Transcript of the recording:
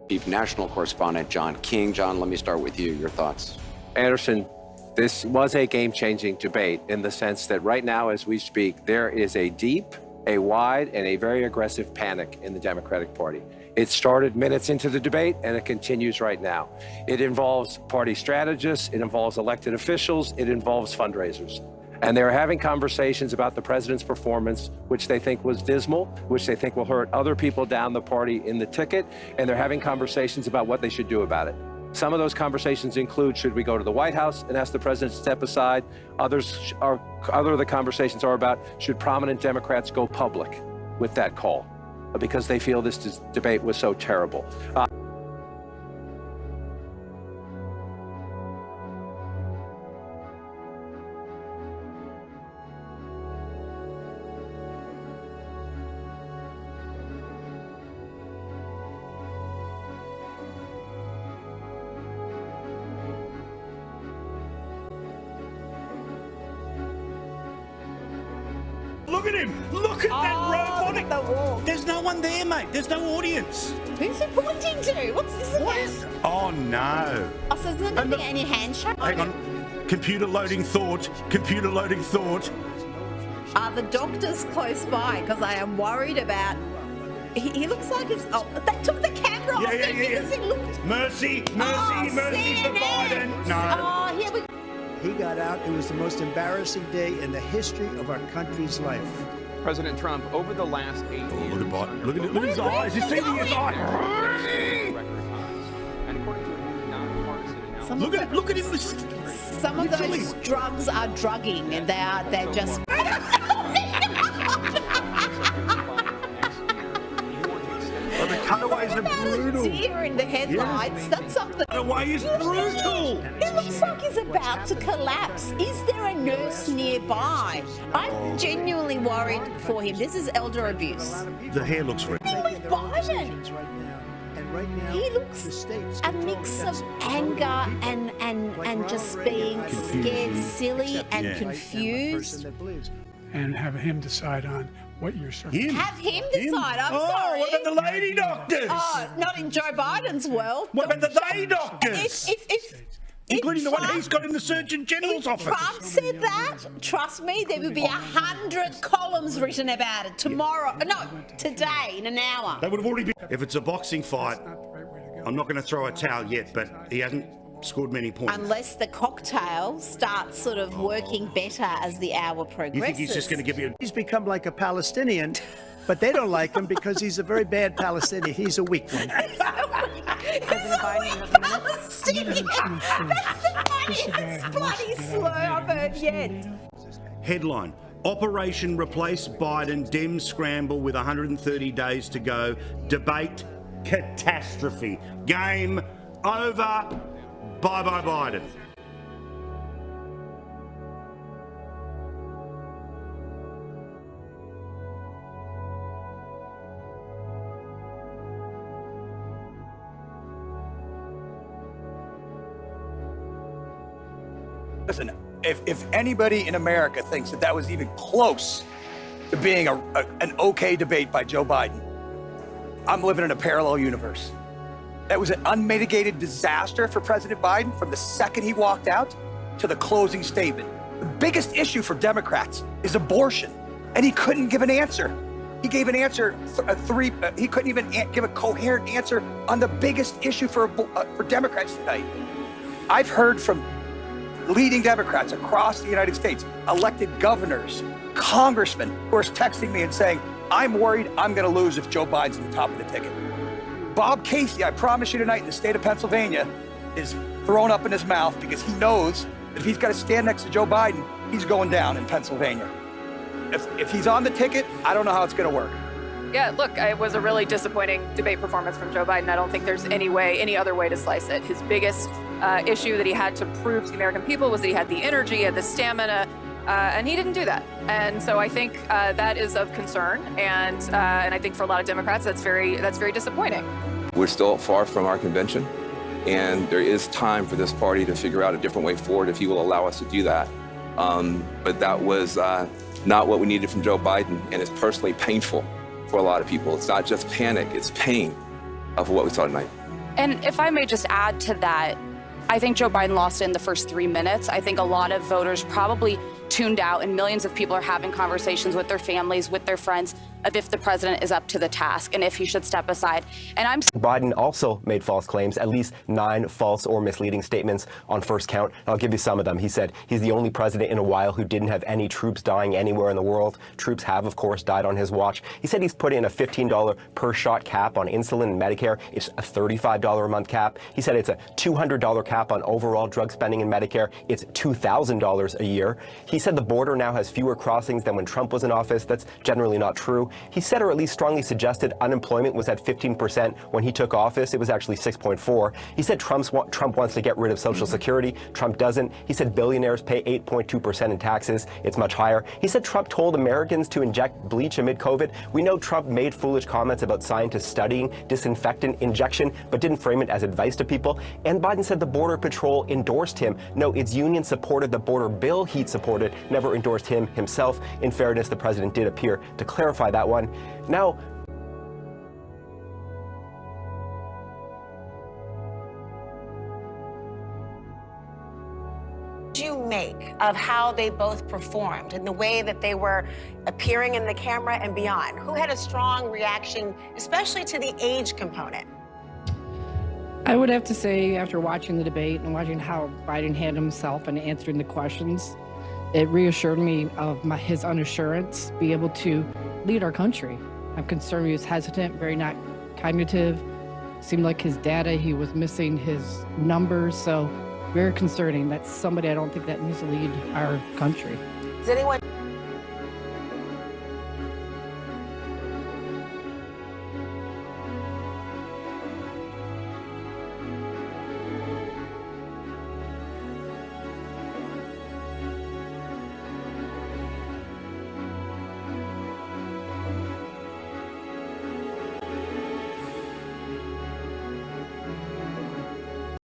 Chief National Correspondent John King. John, let me start with you. Your thoughts. Anderson, this was a game-changing debate in the sense that right now, as we speak, there is a deep, a wide, and a very aggressive panic in the Democratic Party. It started minutes into the debate, and it continues right now. It involves party strategists, it involves elected officials, it involves fundraisers. And they're having conversations about the president's performance, which they think was dismal, which they think will hurt other people down the party in the ticket, and they're having conversations about what they should do about it. Some of those conversations include, should we go to the White House and ask the president to step aside? Other of the conversations are about, should prominent Democrats go public with that call? Because they feel this debate was so terrible. Look at him! Look at that robotic... There's no one there, mate. There's no audience. Who's he pointing to? What's this about? Oh, no. Oh, so there's not going to be any handshake? Hang on. Computer loading thought. Computer loading thought. Are the doctors close by? Because I am worried about... He looks like he's... Oh, they took the camera off him because he looked... Mercy for Biden. No. Oh, here we go. He got out. It was the most embarrassing day in the history of our country's life. President Trump, over the last 8 years... Look at Biden. Look at his eyes. You see his eyes. And according to a nonpartisan analysis... Look at him. Some of those drugs are drugging, and they're just... Oh, the cutaways are brutal. Deer in the headlights. Yes. That's something. The cutaway is brutal. It looks like he's about to collapse. Is there a nurse nearby? I'm genuinely worried for him. This is elder abuse. The hair looks red. With Biden. He looks a mix of anger and just being scared, silly, and confused. And have him decide on what your circumstances. Have him decide. I'm sorry. What about the lady doctors? Oh, not in Joe Biden's world. What about the lady doctors? Including the one he's got in the Surgeon General's office. If Trump said that, trust me, there would be 100 columns written about it tomorrow. No, today, in an hour. They would have already been. If it's a boxing fight, I'm not going to throw a towel yet, but he hasn't scored many points. Unless the cocktail starts sort of working better as the hour progresses. You think he's just going to give you... He's become like a Palestinian, but they don't like him because he's a very bad Palestinian. He's a weak one. President Biden at the minute. Palestinian. That's the funniest bloody slur I've heard yet. Headline: Operation Replace Biden, Dems scramble with 130 days to go. Debate catastrophe. Game over. Bye-bye Biden. Listen, if anybody in America thinks that was even close to being an okay debate by Joe Biden, I'm living in a parallel universe. That was an unmitigated disaster for President Biden from the second he walked out to the closing statement. The biggest issue for Democrats is abortion, and he couldn't give an answer. He gave an answer, he couldn't even give a coherent answer on the biggest issue for Democrats tonight. I've heard from leading Democrats across the United States, elected governors, congressmen, who are texting me and saying, I'm worried I'm going to lose if Joe Biden's at the top of the ticket. Bob Casey, I promise you tonight, in the state of Pennsylvania, is thrown up in his mouth because he knows that if he's got to stand next to Joe Biden, he's going down in Pennsylvania. If he's on the ticket, I don't know how it's going to work. Yeah, look, it was a really disappointing debate performance from Joe Biden. I don't think there's any other way to slice it. His biggest issue that he had to prove to the American people was that he had the energy, he had the stamina, and he didn't do that. And so I think that is of concern, and I think for a lot of Democrats, that's very disappointing. We're still far from our convention, and there is time for this party to figure out a different way forward if he will allow us to do that. But that was not what we needed from Joe Biden, and it's personally painful for a lot of people. It's not just panic, it's pain of what we saw tonight. And if I may just add to that, I think Joe Biden lost it in the first 3 minutes. I think a lot of voters probably tuned out, and millions of people are having conversations with their families, with their friends, of if the president is up to the task and if he should step aside. And Biden also made false claims, at least 9 false or misleading statements on first count. I'll give you some of them. He said he's the only president in a while who didn't have any troops dying anywhere in the world. Troops have, of course, died on his watch. He said he's put in a $15 per shot cap on insulin and Medicare. It's a $35 a month cap. He said it's a $200 cap on overall drug spending in Medicare. It's $2,000 a year. He said the border now has fewer crossings than when Trump was in office. That's generally not true. He said, or at least strongly suggested, unemployment was at 15% when he took office. It was actually 6.4. He said Trump wants to get rid of Social Security. Trump doesn't. He said billionaires pay 8.2% in taxes. It's much higher. He said Trump told Americans to inject bleach amid COVID. We know Trump made foolish comments about scientists studying disinfectant injection, but didn't frame it as advice to people. And Biden said the Border Patrol endorsed him. No, its union supported the border bill he'd supported, never endorsed him himself. In fairness, the president did appear to clarify that one. Now, you make of how they both performed and the way that they were appearing in the camera and beyond? Who had a strong reaction, especially to the age component? I would have to say, after watching the debate and watching how Biden handled himself and answering the questions, it reassured me of his unassurance, be able to lead our country. I'm concerned he was hesitant, very not cognitive. Seemed like his data, he was missing his numbers, so very concerning. That's somebody I don't think that needs to lead our country. Does anyone